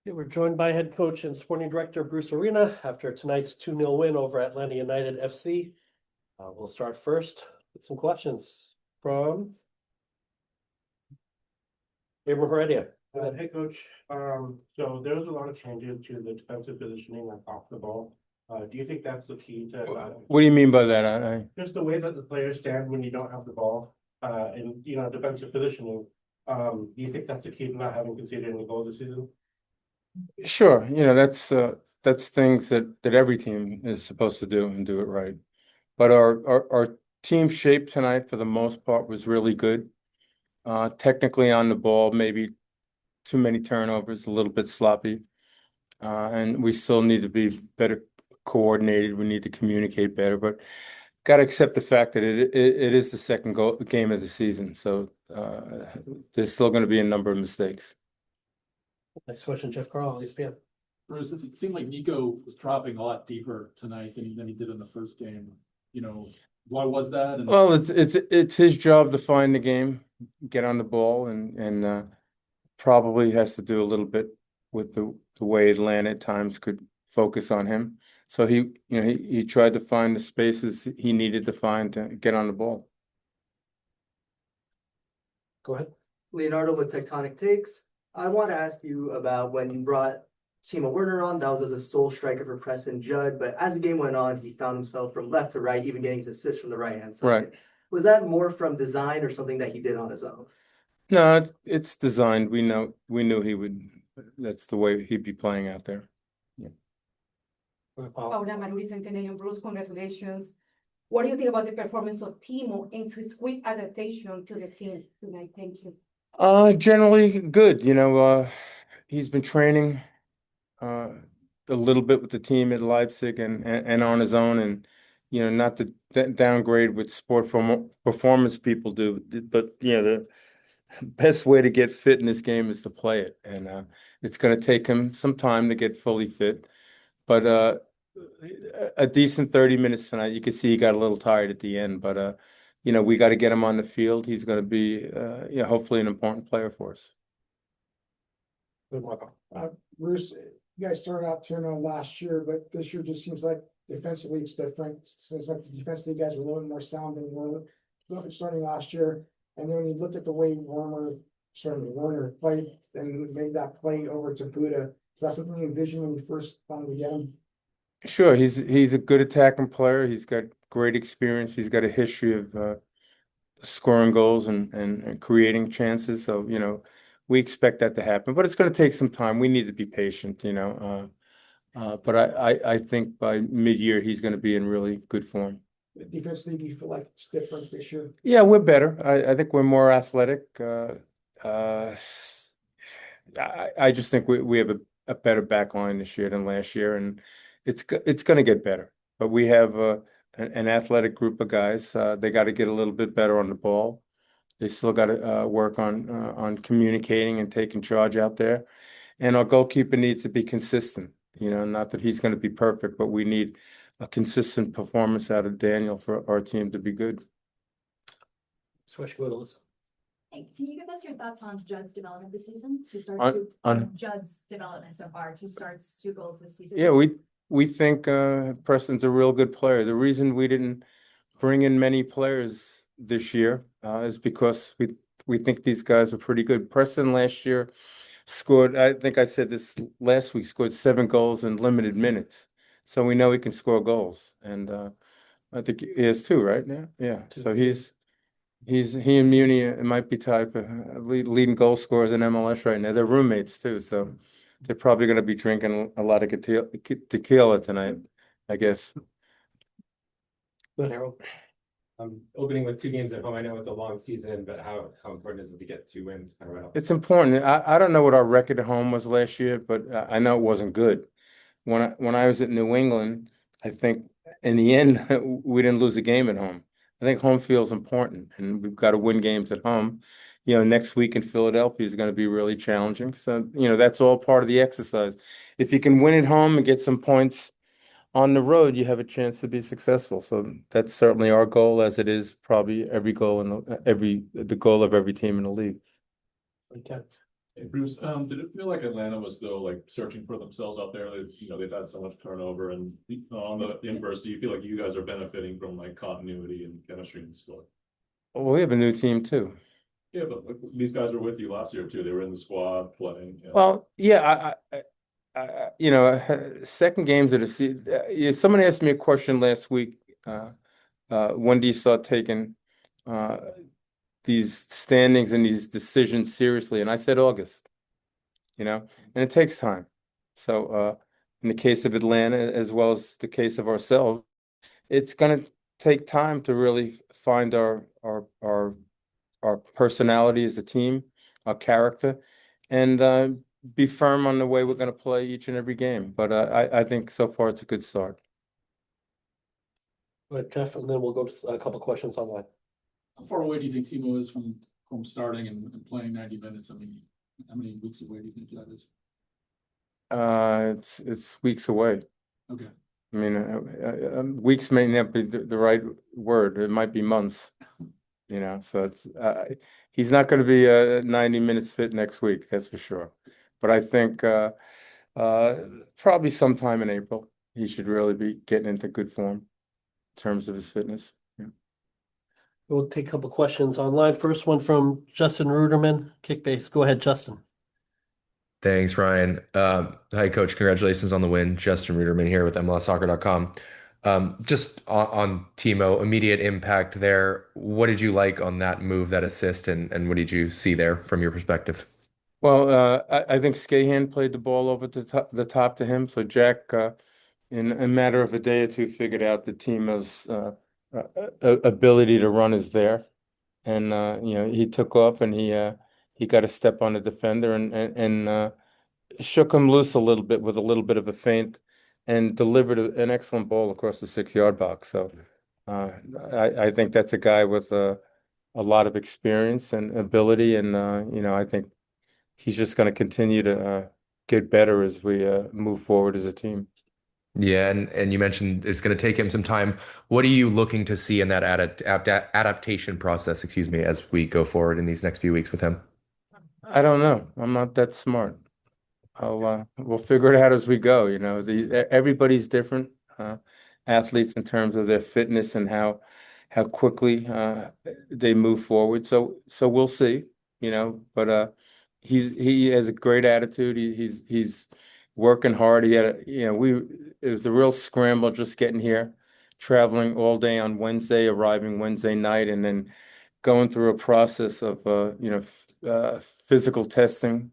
Okay, we're joined by head coach and sporting director Bruce Arena after tonight's 2-0 win over Atlanta United FC. We'll start first with some questions from Abram Heredia. Hey, coach. So there was a lot of changes to the defensive positioning and off the ball. Do you think that's the key to What do you mean by that? just the way that the players stand when you don't have the ball, and defensive positioning? Do you think that's the key to not having conceded any goals this season? Sure. That's things that every team is supposed to do and do it right. But our team shape tonight, for the most part, was really good. Technically on the ball, maybe too many turnovers, a little bit sloppy. And we still need to be better coordinated. We need to communicate better, but got to accept the fact that it is the second game of the season. So there's still going to be a number of mistakes. Next question, Jeff Carl, ESPN. Bruce, it seemed like Nico was dropping a lot deeper tonight than he did in the first game. Why was that? And Well, it's his job to find the game, get on the ball, and probably has to do a little bit with the way Atlanta at times could focus on him. So he tried to find the spaces he needed to find to get on the ball. Go ahead. Leonardo with Tectonic Takes. I want to ask you about when you brought Timo Werner on. That was as a sole striker for Preston Judd, but as the game went on, he found himself from left to right, even getting his assists from the right-hand side. Right. Was that more from design or something that he did on his own? No, it's designed. We knew he would. That's the way he'd be playing out there. Paula Maruri, Centennial. Bruce, congratulations. What do you think about the performance of Timo and his quick adaptation to the team tonight? Thank you. Generally good. He's been training a little bit with the team at Leipzig and on his own, and not to downgrade what sport performance people do, but the best way to get fit in this game is to play it, and it's going to take him some time to get fully fit, but a decent 30 minutes tonight. You can see he got a little tired at the end, but we got to get him on the field. He's going to be hopefully an important player for us. Good, Marco. Bruce, you guys started out 2-0 last year, but this year just seems like defensively it's different. Seems like the defensively you guys are a little more sound than you were starting last year. And then when you look at the way Werner played and made that play over to Buda, is that something you envisioned when you first wanted to get him? Sure, he's a good attacking player. He's got great experience. He's got a history of scoring goals and creating chances. So, we expect that to happen, but it's going to take some time. We need to be patient, but I think by mid-year he's going to be in really good form. Defensively, do you feel like it's different this year? Yeah, we're better. I think we're more athletic. I just think we have a better back line this year than last year, and it's going to get better. But we have an athletic group of guys. They got to get a little bit better on the ball. They still got to work on communicating and taking charge out there. And our goalkeeper needs to be consistent. Not that he's going to be perfect, but we need a consistent performance out of Daniel for our team to be good. Switch, go to Alyssa. Hey, can you give us your thoughts on Judd's development this season? On Judd's development so far, 2 starts, 2 goals this season. Yeah, we think Preston's a real good player. The reason we didn't bring in many players this year is because we think these guys are pretty good. Preston last year scored, I think I said this last week, scored 7 goals in limited minutes. So we know he can score goals, and I think he has 2 right now. Yeah, so he and Muni, it might be tied for leading goal scorers in MLS right now. They're roommates too, so they're probably going to be drinking a lot of tequila tonight, I guess. Good, Harold. Opening with 2 games at home, I know it's a long season, but how important is it to get 2 wins kind of right off? It's important. I don't know what our record at home was last year, but I know it wasn't good. When I was at New England, I think in the end we didn't lose a game at home. I think home field is important, and we've got to win games at home. Next week in Philadelphia is going to be really challenging. So, that's all part of the exercise. If you can win at home and get some points on the road, you have a chance to be successful. So that's certainly our goal, as it is probably every goal the goal of every team in the league. Okay. Hey, Bruce, did it feel like Atlanta was still like searching for themselves out there? They've had so much turnover, and on the inverse, do you feel like you guys are benefiting from like continuity and chemistry in the squad? Well, we have a new team too. Yeah, but like, these guys were with you last year too. They were in the squad playing. Well, yeah, second games of the season. Someone asked me a question last week. When do you start taking these standings and these decisions seriously? And I said August. And it takes time. So, in the case of Atlanta, as well as the case of ourselves, it's going to take time to really find our personality as a team, our character, and be firm on the way we're going to play each and every game. But I think so far it's a good start. Go ahead, Jeff, and then we'll go to a couple questions online. How far away do you think Timo is from starting and playing 90 minutes? I mean, how many weeks away do you think that is? It's weeks away. Okay. I mean, weeks may not be the right word. It might be months. So he's not going to be 90 minutes fit next week, that's for sure. But I think probably sometime in April he should really be getting into good form in terms of his fitness. Yeah. We'll take a couple questions online. First one from Justin Ruderman, Kickbase. Go ahead, Justin. Thanks, Ryan. Hi, Coach. Congratulations on the win. Justin Ruderman here with MLSsoccer.com. Just on Timo, immediate impact there. What did you like on that move, that assist, and what did you see there from your perspective? Well, I think Skahan played the ball over the top to him. So Jack, in a matter of a day or two, figured out the Timo's ability to run is there, and he took off and he got a step on the defender and shook him loose a little bit with a little bit of a feint and delivered an excellent ball across the 6-yard box. So I think that's a guy with a lot of experience and ability, and I think he's just going to continue to get better as we move forward as a team. Yeah, and you mentioned it's going to take him some time. What are you looking to see in that adaptation process, excuse me, as we go forward in these next few weeks with him? I don't know. I'm not that smart. We'll figure it out as we go. Everybody's different athletes in terms of their fitness and how quickly they move forward. So we'll see. But he has a great attitude. He's working hard. He had it was a real scramble just getting here, traveling all day on Wednesday, arriving Wednesday night, and then going through a process of physical testing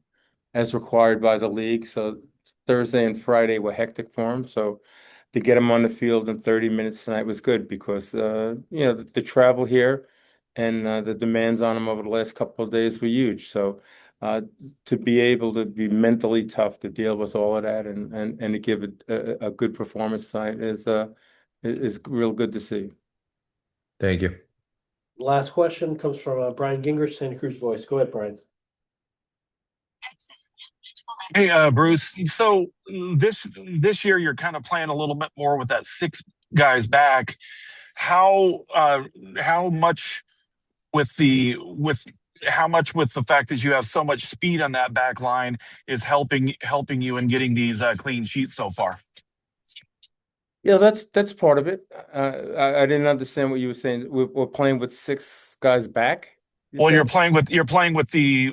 as required by the league. So Thursday and Friday were hectic for him. So to get him on the field in 30 minutes tonight was good because the travel here and the demands on him over the last couple of days were huge. So to be able to be mentally tough to deal with all of that and to give a good performance tonight is real good to see. Thank you. Last question comes from Brian Gingrich, Santa Cruz Voice. Go ahead, Brian. Hey, Bruce. So this year you're kind of playing a little bit more with that 6 guys back. How much with the fact that you have so much speed on that back line is helping you in getting these clean sheets so far? Yeah, that's part of it. I didn't understand what you were saying. We're playing with 6 guys back. Well, you're playing with the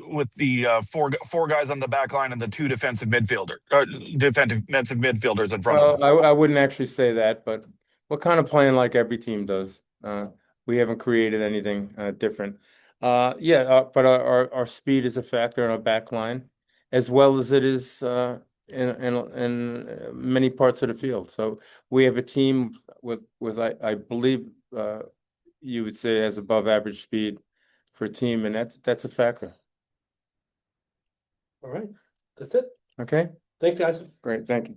four guys on the back line and the 2 defensive midfielders in front of them. Well, I wouldn't actually say that, but we're kind of playing like every team does. We haven't created anything different. But our speed is a factor in our back line, as well as it is in many parts of the field. So we have a team with I believe you would say has above average speed for a team, and that's a factor. All right. That's it. Okay. Thanks, guys. Great. Thank you.